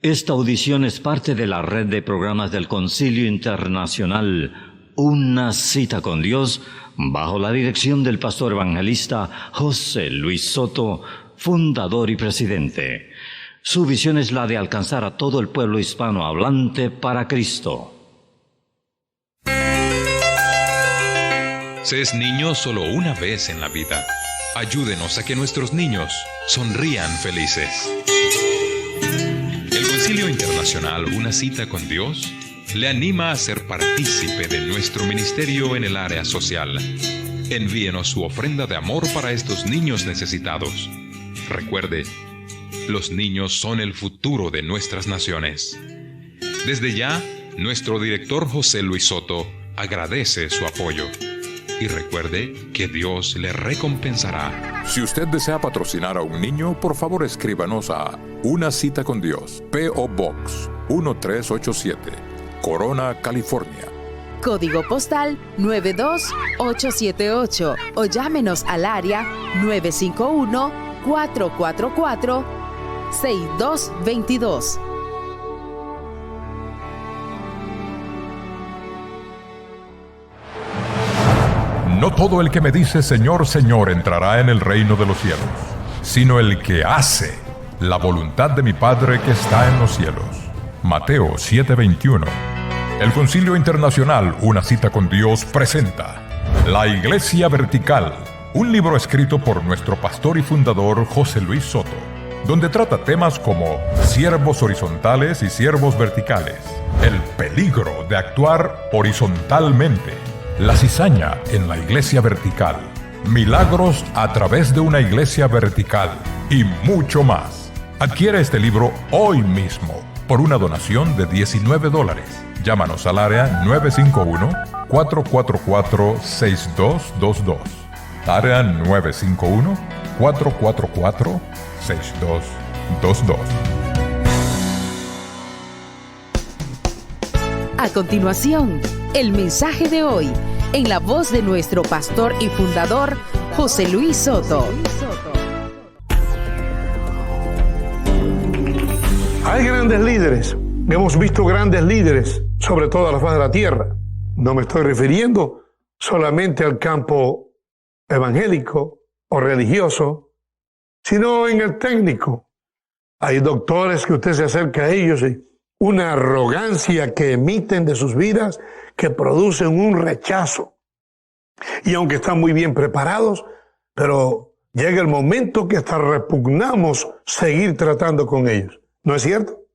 Esta audición es parte de la red de programas del Concilio Internacional Una Cita con Dios, bajo la dirección del pastor evangelista José Luis Soto, fundador y presidente. Su visión es la de alcanzar a todo el pueblo hispanohablante para Cristo. Se es niño solo una vez en la vida. Ayúdenos a que nuestros niños sonrían felices. El Concilio Internacional Una Cita con Dios le anima a ser partícipe de nuestro ministerio en el área social. Envíenos su ofrenda de amor para estos niños necesitados. Recuerde, los niños son el futuro de nuestras naciones. Desde ya, nuestro director José Luis Soto agradece su apoyo. Y recuerde que Dios le recompensará. Si usted desea patrocinar a un niño, por favor escríbanos a Una Cita con Dios, P.O. Box 1387, Corona, California. Código postal 92878 o llámenos al área 951-444-6222. No todo el que me dice Señor, Señor entrará en el reino de los cielos, sino el que hace la voluntad de mi Padre que está en los cielos. Mateo 7:21. El Concilio Internacional Una Cita con Dios presenta La Iglesia Vertical, un libro escrito por nuestro pastor y fundador José Luis Soto, donde trata temas como siervos horizontales y siervos verticales, el peligro de actuar horizontalmente, la cizaña en la iglesia vertical, milagros a través de una iglesia vertical y mucho más. Adquiere este libro hoy mismo por una donación de $19. Llámanos al área 951-444-6222. Área 951-444-6222. A continuación, el mensaje de hoy, en la voz de nuestro pastor y fundador, José Luis Soto. Hay grandes líderes, hemos visto grandes líderes sobre toda la faz de la tierra. No me estoy refiriendo solamente al campo evangélico o religioso, sino en el técnico. Hay doctores que usted se acerca a ellos y una arrogancia que emiten de sus vidas que producen un rechazo. Y aunque están muy bien preparados, pero llega el momento que hasta repugnamos seguir tratando con ellos. ¿No es cierto?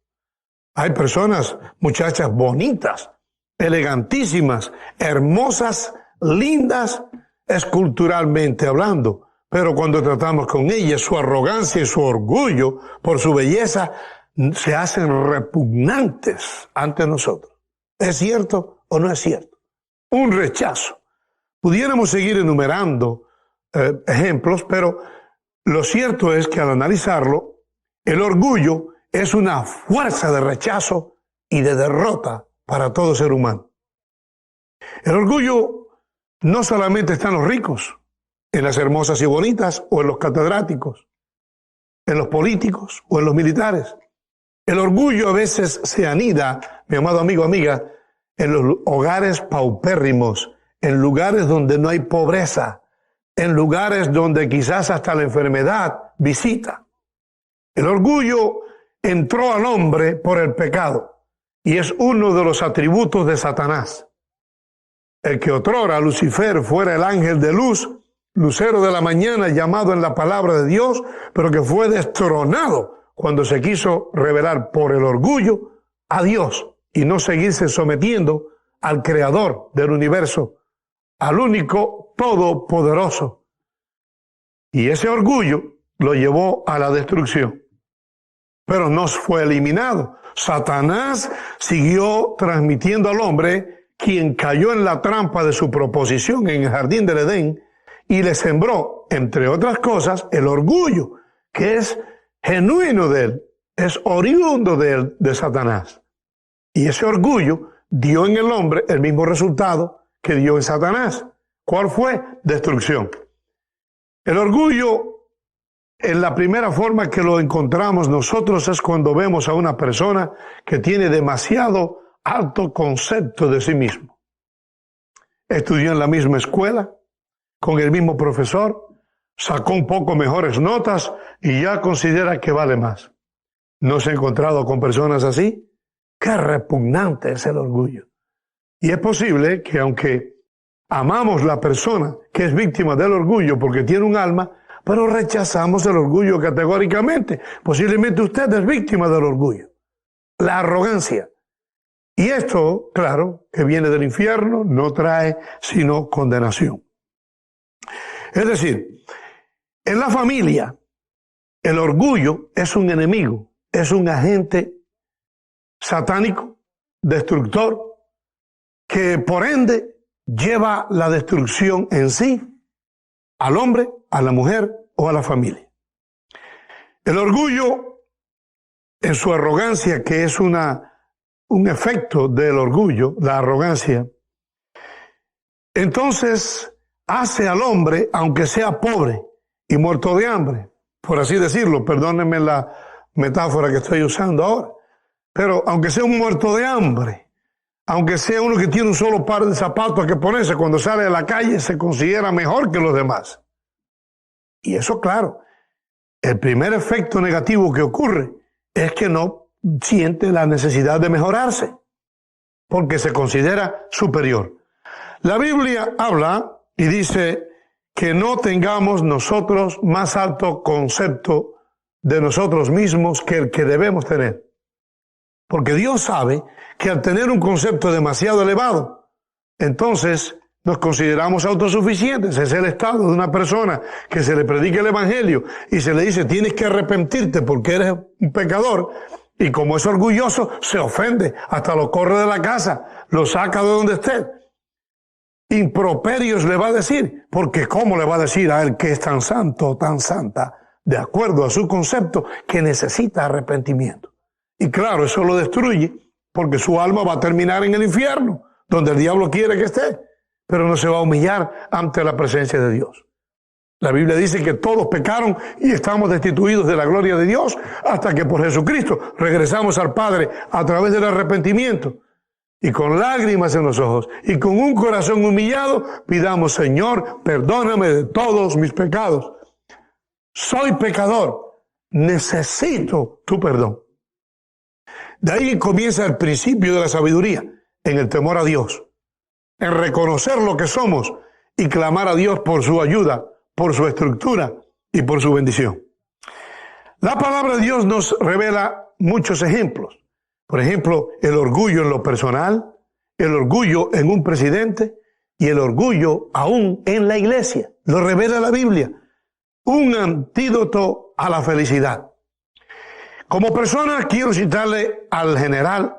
Hay personas, muchachas bonitas, elegantísimas, hermosas, lindas, esculturalmente hablando, pero cuando tratamos con ellas, su arrogancia y su orgullo por su belleza se hacen repugnantes ante nosotros. ¿Es cierto o no es cierto? Un rechazo. Pudiéramos seguir enumerando ejemplos, pero lo cierto es que al analizarlo, el orgullo es una fuerza de rechazo y de derrota para todo ser humano. El orgullo no solamente está en los ricos, en las hermosas y bonitas o en los catedráticos, en los políticos o en los militares. El orgullo a veces se anida, mi amado amigo, amiga, en los hogares paupérrimos, en lugares donde no hay pobreza, en lugares donde quizás hasta la enfermedad visita. El orgullo entró al hombre por el pecado y es uno de los atributos de Satanás. El que otrora Lucifer fuera el ángel de luz, lucero de la mañana llamado en la palabra de Dios, pero que fue destronado cuando se quiso revelar por el orgullo a Dios y no seguirse sometiendo al creador del universo, al único todopoderoso. Y ese orgullo lo llevó a la destrucción. Pero no fue eliminado. Satanás siguió transmitiendo al hombre, quien cayó en la trampa de su proposición en el jardín del Edén, y le sembró, entre otras cosas, el orgullo, que es genuino de él, es oriundo de él, de Satanás. Y ese orgullo dio en el hombre el mismo resultado que dio en Satanás. ¿Cuál fue? Destrucción. El orgullo En la primera forma que lo encontramos nosotros es cuando vemos a una persona que tiene demasiado alto concepto de sí mismo. Estudió en la misma escuela, con el mismo profesor, sacó un poco mejores notas y ya considera que vale más. ¿No se ha encontrado con personas así? ¡Qué repugnante es el orgullo! Y es posible que aunque amamos la persona que es víctima del orgullo porque tiene un alma, pero rechazamos el orgullo categóricamente. Posiblemente usted es víctima del orgullo, la arrogancia. Y esto, claro, que viene del infierno, no trae sino condenación. Es decir, en la familia, el orgullo es un enemigo, es un agente satánico, destructor, que por ende lleva la destrucción en sí al hombre, a la mujer o a la familia. El orgullo, en su arrogancia, que es un efecto del orgullo, la arrogancia, entonces hace al hombre, aunque sea pobre y muerto de hambre, por así decirlo, perdónenme la metáfora que estoy usando ahora, pero aunque sea un muerto de hambre, aunque sea uno que tiene un solo par de zapatos que ponerse cuando sale de la calle, se considera mejor que los demás. Y eso, claro, el primer efecto negativo que ocurre es que no siente la necesidad de mejorarse, porque se considera superior. La Biblia habla y dice que no tengamos nosotros más alto concepto de nosotros mismos que el que debemos tener. Porque Dios sabe que al tener un concepto demasiado elevado, entonces nos consideramos autosuficientes. Es el estado de una persona que se le predica el evangelio y se le dice tienes que arrepentirte porque eres un pecador, y como es orgulloso se ofende, hasta lo corre de la casa, lo saca de donde esté. Improperios le va a decir, porque ¿cómo le va a decir a él que es tan santo o tan santa, de acuerdo a su concepto, que necesita arrepentimiento? Y claro, eso lo destruye, porque su alma va a terminar en el infierno, donde el diablo quiere que esté, pero no se va a humillar ante la presencia de Dios. La Biblia dice que todos pecaron y estamos destituidos de la gloria de Dios hasta que por Jesucristo regresamos al Padre a través del arrepentimiento. Y con lágrimas en los ojos y con un corazón humillado, pidamos, Señor, perdóname de todos mis pecados. Soy pecador, necesito tu perdón. De ahí comienza el principio de la sabiduría, en el temor a Dios, en reconocer lo que somos y clamar a Dios por su ayuda, por su estructura y por su bendición. La palabra de Dios nos revela muchos ejemplos. Por ejemplo, el orgullo en lo personal, el orgullo en un presidente y el orgullo aún en la iglesia. Lo revela la Biblia. Un antídoto a la felicidad. Como persona quiero citarle al general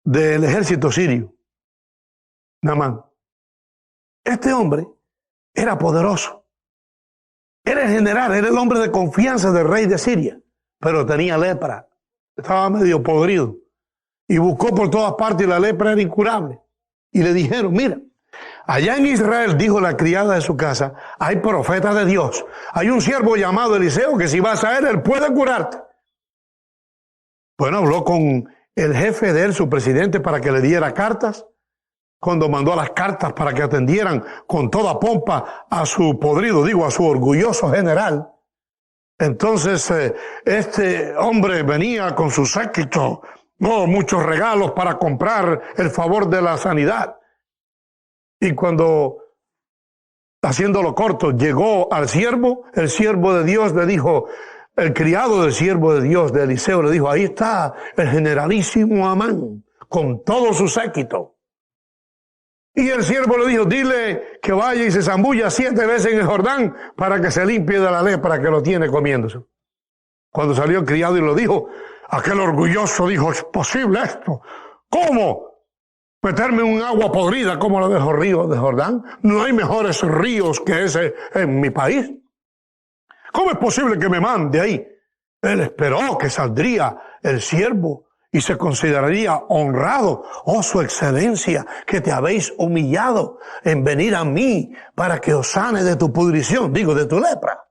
del ejército sirio, Naamán. Este hombre era poderoso. Era el general, era el hombre de confianza del rey de Siria, pero tenía lepra. Estaba medio podrido. Y buscó por todas partes y la lepra era incurable. Y le dijeron, mira, allá en Israel, dijo la criada de su casa, hay profetas de Dios. Hay un siervo llamado Eliseo que si vas a él puede curarte. Bueno, habló con el jefe de él, su presidente, para que le diera cartas. Cuando mandó las cartas para que atendieran con toda pompa a su podrido, a su orgulloso general. Entonces este hombre venía con su séquito, muchos regalos para comprar el favor de la sanidad. Y cuando, haciéndolo corto, llegó al siervo, el siervo de Dios le dijo, el criado del siervo de Dios, de Eliseo, le dijo, ahí está el generalísimo Naamán, con todo su séquito. Y el siervo le dijo, dile que vaya y se zambulla 7 veces en el Jordán para que se limpie de la lepra que lo tiene comiéndose. Cuando salió el criado y lo dijo, aquel orgulloso dijo, ¿es posible esto? ¿Cómo? ¿Meterme en un agua podrida como la de los ríos de Jordán? No hay mejores ríos que ese en mi país. ¿Cómo es posible que me mande ahí? Él esperó que saldría el siervo y se consideraría honrado. Oh, su excelencia, que te habéis humillado en venir a mí para que os sane de tu pudrición, de tu lepra.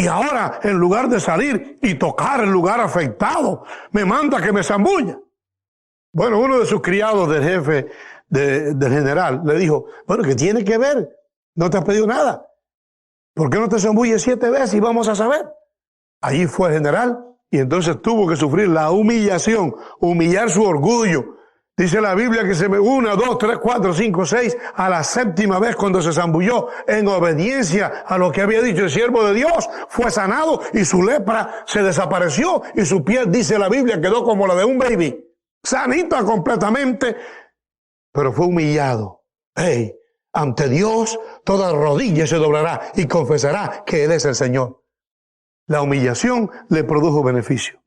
Y ahora, en lugar de salir y tocar el lugar afectado, me manda que me zambulla. Bueno, uno de sus criados del jefe, del general, le dijo, bueno, ¿qué tiene que ver? No te has pedido nada. ¿Por qué no te zambulles 7 veces y vamos a saber? Allí fue el general y entonces tuvo que sufrir la humillación, humillar su orgullo. Dice la Biblia que 1, 2, 3, 4, 5, 6, a la 7ª vez cuando se zambulló en obediencia a lo que había dicho el siervo de Dios, fue sanado y su lepra se desapareció y su piel, dice la Biblia, quedó como la de un baby, sanita completamente, pero fue humillado. Hey, ante Dios toda rodilla se doblará y confesará que Él es el Señor. La humillación le produjo beneficio.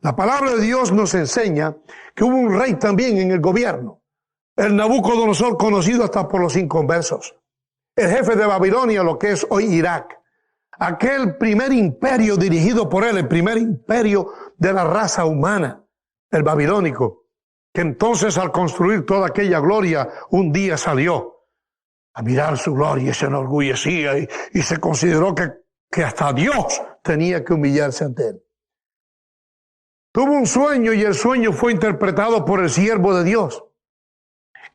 La palabra de Dios nos enseña que hubo un rey también en el gobierno, el Nabucodonosor, conocido hasta por los inconversos, el jefe de Babilonia, lo que es hoy Irak, aquel primer imperio dirigido por él, el primer imperio de la raza humana, el babilónico, que entonces al construir toda aquella gloria, un día salió a mirar su gloria y se enorgullecía y se consideró que hasta Dios tenía que humillarse ante él. Tuvo un sueño y el sueño fue interpretado por el siervo de Dios,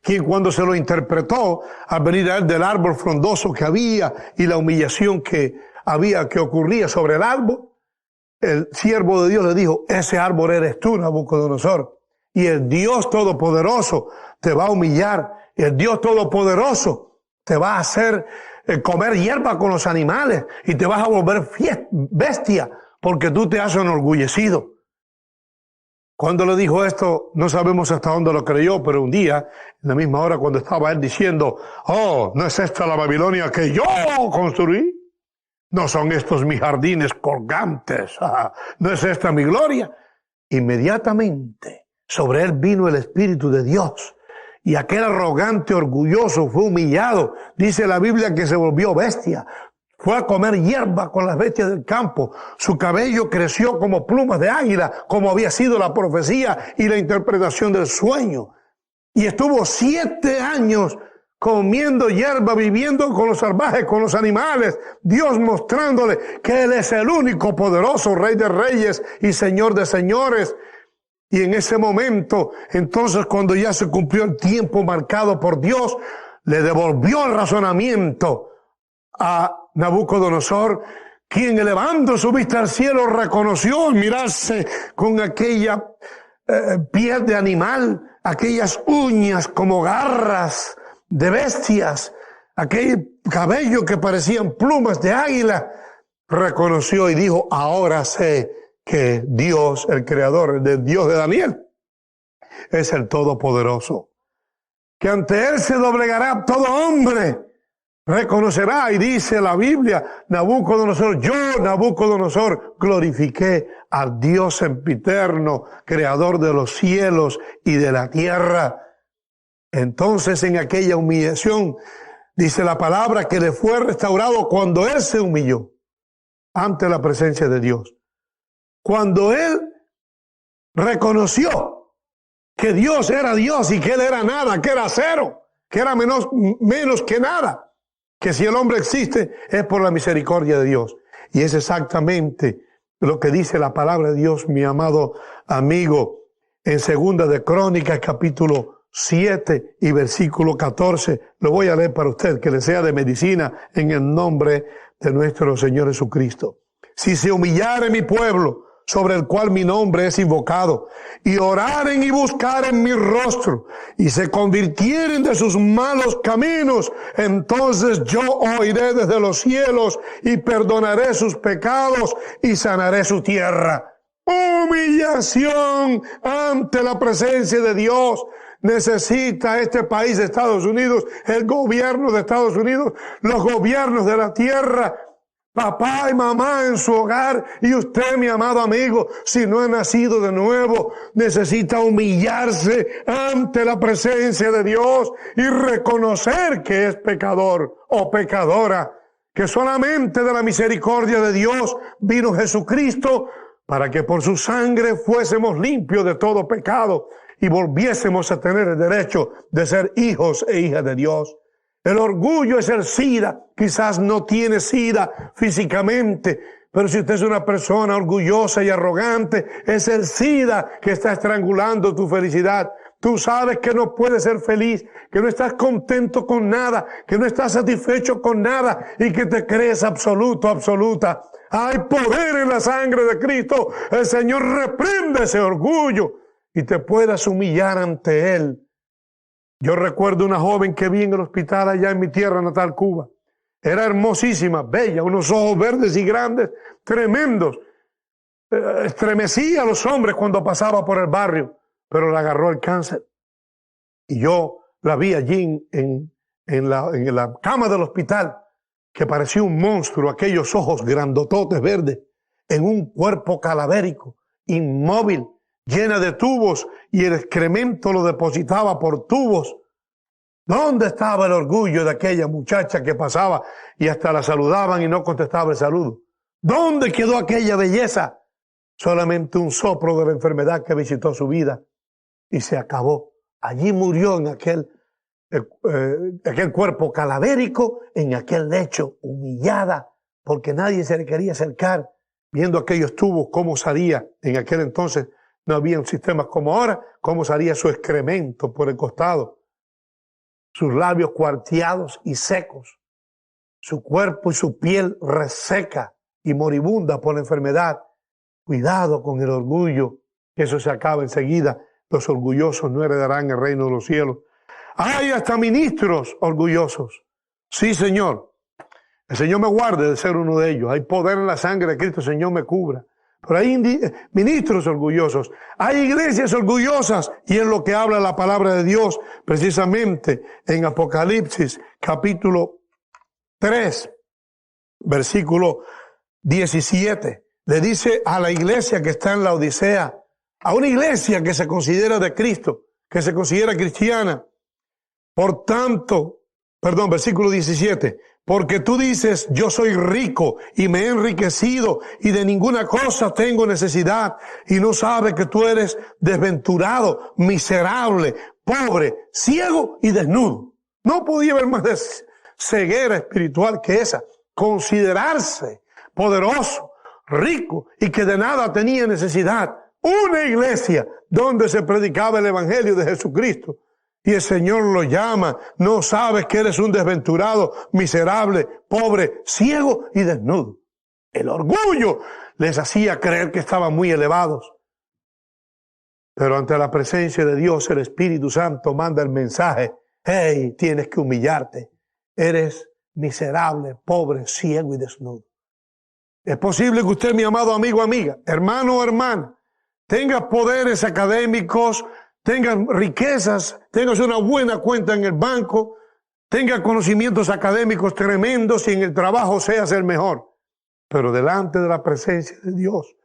quien cuando se lo interpretó, al venir a él del árbol frondoso que había y la humillación que ocurría sobre el árbol, el siervo de Dios le dijo, ese árbol eres tú, Nabucodonosor, y el Dios Todopoderoso te va a humillar, el Dios Todopoderoso te va a hacer comer hierba con los animales y te vas a volver bestia porque tú te has enorgullecido. Cuando le dijo esto, no sabemos hasta dónde lo creyó, pero un día, en la misma hora cuando estaba él diciendo, oh, ¿no es esta la Babilonia que yo construí? ¿No son estos mis jardines colgantes? ¿No es esta mi gloria? Inmediatamente sobre él vino el Espíritu de Dios y aquel arrogante, orgulloso fue humillado. Dice la Biblia que se volvió bestia. Fue a comer hierba con las bestias del campo. Su cabello creció como plumas de águila, como había sido la profecía y la interpretación del sueño. Y estuvo 7 años comiendo hierba, viviendo con los salvajes, con los animales. Dios mostrándole que Él es el único poderoso Rey de reyes y Señor de señores. Y en ese momento, entonces cuando ya se cumplió el tiempo marcado por Dios, le devolvió el razonamiento a Nabucodonosor, quien elevando su vista al cielo reconoció al mirarse con aquella piel de animal, aquellas uñas como garras de bestias, aquel cabello que parecían plumas de águila, reconoció y dijo, ahora sé que Dios, el creador, el Dios de Daniel, es el Todopoderoso, que ante Él se doblegará todo hombre, reconocerá, y dice la Biblia, Nabucodonosor, yo, Nabucodonosor, glorifiqué al Dios sempiterno, creador de los cielos y de la tierra. Entonces en aquella humillación, dice la palabra, que le fue restaurado cuando él se humilló ante la presencia de Dios. Cuando él reconoció que Dios era Dios y que él era nada, que era cero, que era menos que nada, que si el hombre existe es por la misericordia de Dios. Y es exactamente lo que dice la palabra de Dios, mi amado amigo, en 2 de Crónicas, capítulo 7 y versículo 14. Lo voy a leer para usted, que le sea de medicina en el nombre de nuestro Señor Jesucristo. Si se humillare mi pueblo, sobre el cual mi nombre es invocado, y oraren y buscaren mi rostro, y se convirtieren de sus malos caminos, entonces yo oiré desde los cielos, y perdonaré sus pecados, y sanaré su tierra. Humillación ante la presencia de Dios. Necesita este país de Estados Unidos, el gobierno de Estados Unidos, los gobiernos de la tierra, papá y mamá en su hogar, y usted, mi amado amigo, si no ha nacido de nuevo, necesita humillarse ante la presencia de Dios y reconocer que es pecador o pecadora, que solamente de la misericordia de Dios vino Jesucristo para que por su sangre fuésemos limpios de todo pecado y volviésemos a tener el derecho de ser hijos e hijas de Dios. El orgullo es el SIDA. Quizás no tiene SIDA físicamente, Pero si usted es una persona orgullosa y arrogante, es el SIDA que está estrangulando tu felicidad. Tú sabes que no puedes ser feliz, que no estás contento con nada, que no estás satisfecho con nada y que te crees absoluto, absoluta. Hay poder en la sangre de Cristo. El Señor reprende ese orgullo y te puedas humillar ante Él. Yo recuerdo una joven que vi en el hospital allá en mi tierra natal, Cuba. Era hermosísima, bella, unos ojos verdes y grandes, tremendos. Estremecía a los hombres cuando pasaba por el barrio, pero la agarró el cáncer. Y yo la vi allí en la cama del hospital, que parecía un monstruo, aquellos ojos grandototes verdes, en un cuerpo calavérico, inmóvil, llena de tubos, y el excremento lo depositaba por tubos. ¿Dónde estaba el orgullo de aquella muchacha que pasaba y hasta la saludaban y no contestaba el saludo? ¿Dónde quedó aquella belleza? Solamente un soplo de la enfermedad que visitó su vida y se acabó. Allí murió en aquel cuerpo calavérico, en aquel lecho, humillada, porque nadie se le quería acercar, viendo aquellos tubos, cómo salía. En aquel entonces no había un sistema como ahora, cómo salía su excremento por el costado. Sus labios cuarteados y secos, su cuerpo y su piel reseca y moribunda por la enfermedad. Cuidado con el orgullo, que eso se acaba enseguida. Los orgullosos no heredarán el reino de los cielos. Hay hasta ministros orgullosos. Sí, Señor. El Señor me guarde de ser uno de ellos. Hay poder en la sangre de Cristo, el Señor me cubra. Pero hay ministros orgullosos, hay iglesias orgullosas, y es lo que habla la palabra de Dios precisamente en Apocalipsis capítulo 3, versículo 17. Le dice a la iglesia que está en la Odisea, a una iglesia que se considera de Cristo, que se considera cristiana. Por tanto, versículo 17. Porque tú dices, yo soy rico y me he enriquecido y de ninguna cosa tengo necesidad, y no sabes que tú eres desventurado, miserable, pobre, ciego y desnudo. No podía haber más de ceguera espiritual que esa. Considerarse poderoso, rico y que de nada tenía necesidad. Una iglesia donde se predicaba el evangelio de Jesucristo. Y el Señor lo llama, no sabes que eres un desventurado, miserable, pobre, ciego y desnudo. El orgullo les hacía creer que estaban muy elevados. Pero ante la presencia de Dios, el Espíritu Santo manda el mensaje: hey, tienes que humillarte. Eres miserable, pobre, ciego y desnudo. Es posible que usted, mi amado amigo, amiga, hermano o hermana, tenga poderes académicos, tengas riquezas, tengas una buena cuenta en el banco, tengas conocimientos académicos tremendos y en el trabajo seas el mejor. Pero delante de la presencia de Dios,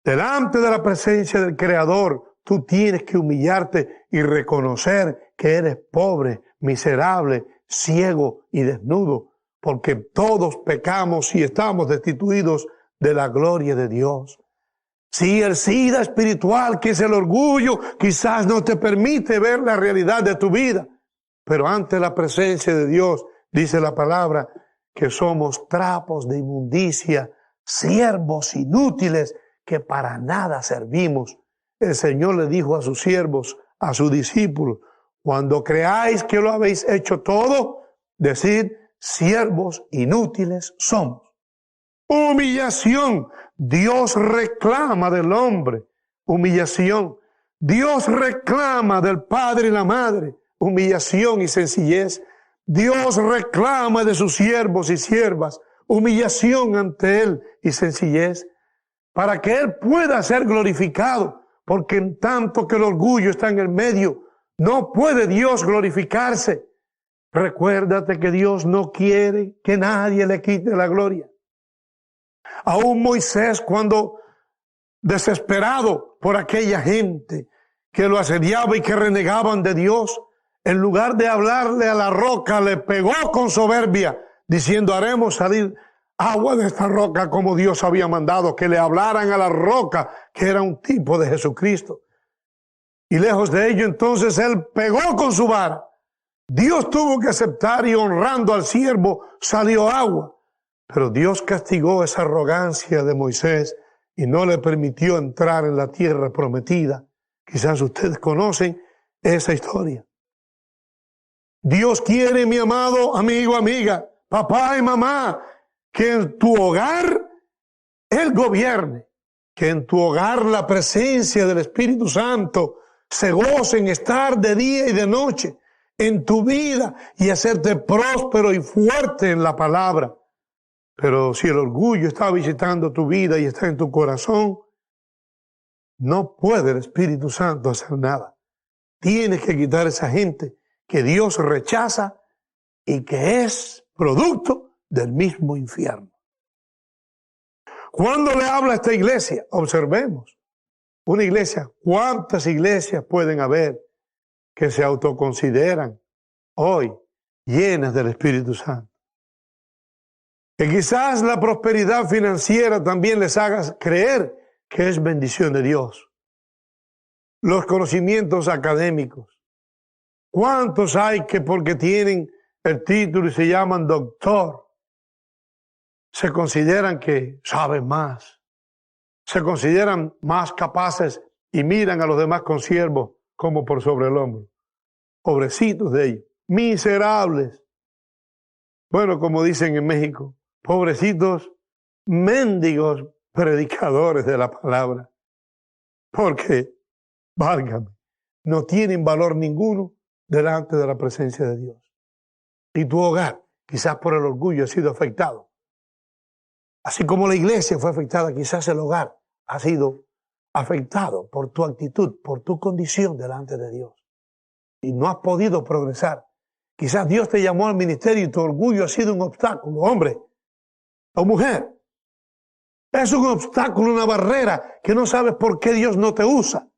delante de la presencia del Creador, tú tienes que humillarte y reconocer que eres pobre, miserable, ciego y desnudo, porque todos pecamos y estamos destituidos de la gloria de Dios. Sí, el SIDA espiritual, que es el orgullo, quizás no te permite ver la realidad de tu vida. Pero ante la presencia de Dios, dice la palabra, que somos trapos de inmundicia, siervos inútiles, que para nada servimos. El Señor le dijo a sus siervos, a sus discípulos, cuando creáis que lo habéis hecho todo, decid, siervos inútiles somos. Humillación. Dios reclama del hombre humillación. Dios reclama del padre y la madre humillación y sencillez. Dios reclama de sus siervos y siervas humillación ante Él y sencillez, para que Él pueda ser glorificado, porque en tanto que el orgullo está en el medio, no puede Dios glorificarse. Recuérdate que Dios no quiere que nadie le quite la gloria. Aún Moisés, cuando desesperado por aquella gente que lo asediaba y que renegaban de Dios, en lugar de hablarle a la roca, le pegó con soberbia, diciendo, haremos salir agua de esta roca como Dios había mandado, que le hablaran a la roca, que era un tipo de Jesucristo. Y lejos de ello, entonces él pegó con su vara. Dios tuvo que aceptar, y honrando al siervo salió agua. Pero Dios castigó esa arrogancia de Moisés y no le permitió entrar en la tierra prometida. Quizás ustedes conocen esa historia. Dios quiere, mi amado amigo, amiga, papá y mamá, que en tu hogar Él gobierne, que en tu hogar la presencia del Espíritu Santo se goce en estar de día y de noche en tu vida y hacerte próspero y fuerte en la palabra. Pero si el orgullo está visitando tu vida y está en tu corazón, no puede el Espíritu Santo hacer nada. Tienes que quitar a esa gente que Dios rechaza y que es producto del mismo infierno. ¿Cuándo le habla a esta iglesia? Observemos. Una iglesia, ¿cuántas iglesias pueden haber que se autoconsideran hoy llenas del Espíritu Santo? Que quizás la prosperidad financiera también les haga creer que es bendición de Dios. Los conocimientos académicos. ¿Cuántos hay que porque tienen el título y se llaman doctor, se consideran que saben más? Se consideran más capaces y miran a los demás consiervos como por sobre el hombro. Pobrecitos de ellos, miserables. Bueno, como dicen en México, pobrecitos mendigos predicadores de la palabra. Porque, válgame, no tienen valor ninguno delante de la presencia de Dios. Y tu hogar, quizás por el orgullo, ha sido afectado. Así como la iglesia fue afectada, quizás el hogar ha sido afectado por tu actitud, por tu condición delante de Dios. Y no has podido progresar. Quizás Dios te llamó al ministerio y tu orgullo ha sido un obstáculo, hombre o mujer. Es un obstáculo, una barrera que no sabes por qué Dios no te usa.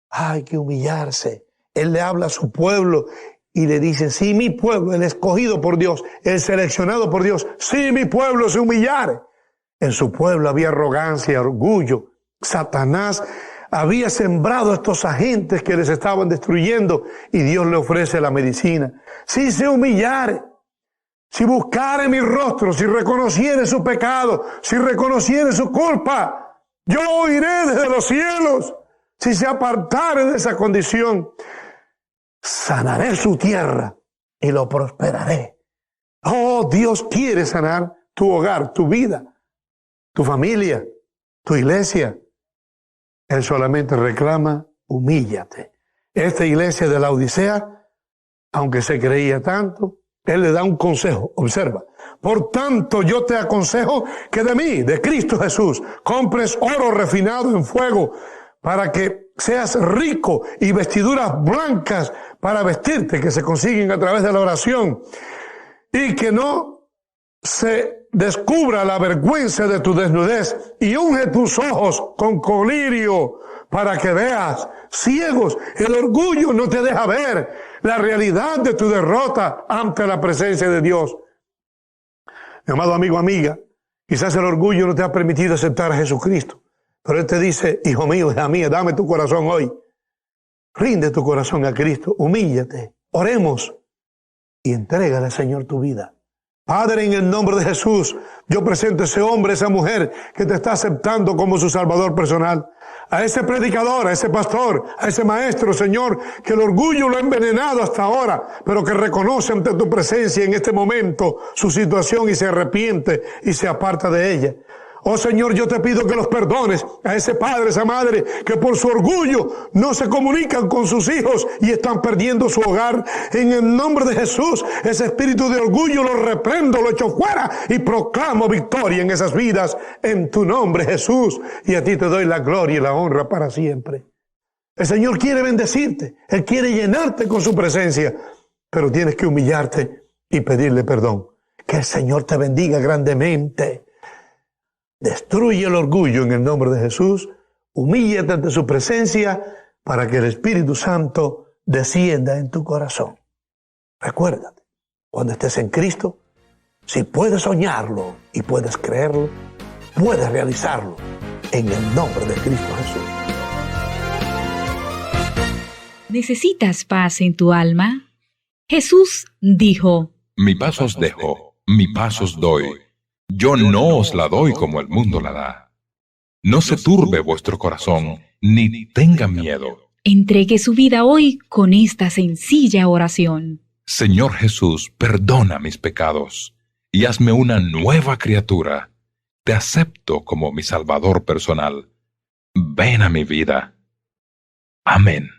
Hay que humillarse. Él le habla a su pueblo y le dice, si mi pueblo, el escogido por Dios, el seleccionado por Dios, si mi pueblo se humillare. En su pueblo había arrogancia, orgullo. Satanás había sembrado a estos agentes que les estaban destruyendo y Dios le ofrece la medicina. Si se humillare, si buscare mi rostro, si reconociere su pecado, si reconociere su culpa, yo oiré desde los cielos. Si se apartare de esa condición, sanaré su tierra y lo prosperaré. Oh, Dios quiere sanar tu hogar, tu vida, tu familia, tu iglesia. Él solamente reclama, humíllate. Esta iglesia de la Odisea, aunque se creía tanto, Él le da un consejo. Observa. Por tanto, yo te aconsejo que de mí, de Cristo Jesús, compres oro refinado en fuego para que seas rico y vestiduras blancas para vestirte, que se consiguen a través de la oración, y que no se descubra la vergüenza de tu desnudez, y unge tus ojos con colirio para que veas. Ciegos, el orgullo no te deja ver la realidad de tu derrota ante la presencia de Dios. Mi amado amigo, amiga, quizás el orgullo no te ha permitido aceptar a Jesucristo, pero Él te dice, hijo mío, hija mía, dame tu corazón hoy. Rinde tu corazón a Cristo, humíllate, oremos y entrégale al Señor tu vida. Padre, en el nombre de Jesús, yo presento a ese hombre, a esa mujer que te está aceptando como su Salvador personal. A ese predicador, a ese pastor, a ese maestro, Señor, que el orgullo lo ha envenenado hasta ahora, pero que reconoce ante tu presencia en este momento su situación y se arrepiente y se aparta de ella. Oh Señor, yo te pido que los perdones a ese padre, esa madre, que por su orgullo no se comunican con sus hijos y están perdiendo su hogar. En el nombre de Jesús, ese espíritu de orgullo lo reprendo, lo echo fuera y proclamo victoria en esas vidas en tu nombre, Jesús. Y a ti te doy la gloria y la honra para siempre. El Señor quiere bendecirte, Él quiere llenarte con su presencia, pero tienes que humillarte y pedirle perdón. Que el Señor te bendiga grandemente. Destruye el orgullo en el nombre de Jesús, humíllate ante su presencia para que el Espíritu Santo descienda en tu corazón. Recuérdate, cuando estés en Cristo, si puedes soñarlo y puedes creerlo, puedes realizarlo en el nombre de Cristo Jesús. ¿Necesitas paz en tu alma? Jesús dijo, Mi paz os dejo, mi paz os doy. Yo no os la doy como el mundo la da. No se turbe vuestro corazón, ni tenga miedo. Entregue su vida hoy con esta sencilla oración. Señor Jesús, perdona mis pecados y hazme una nueva criatura. Te acepto como mi Salvador personal. Ven a mi vida. Amén.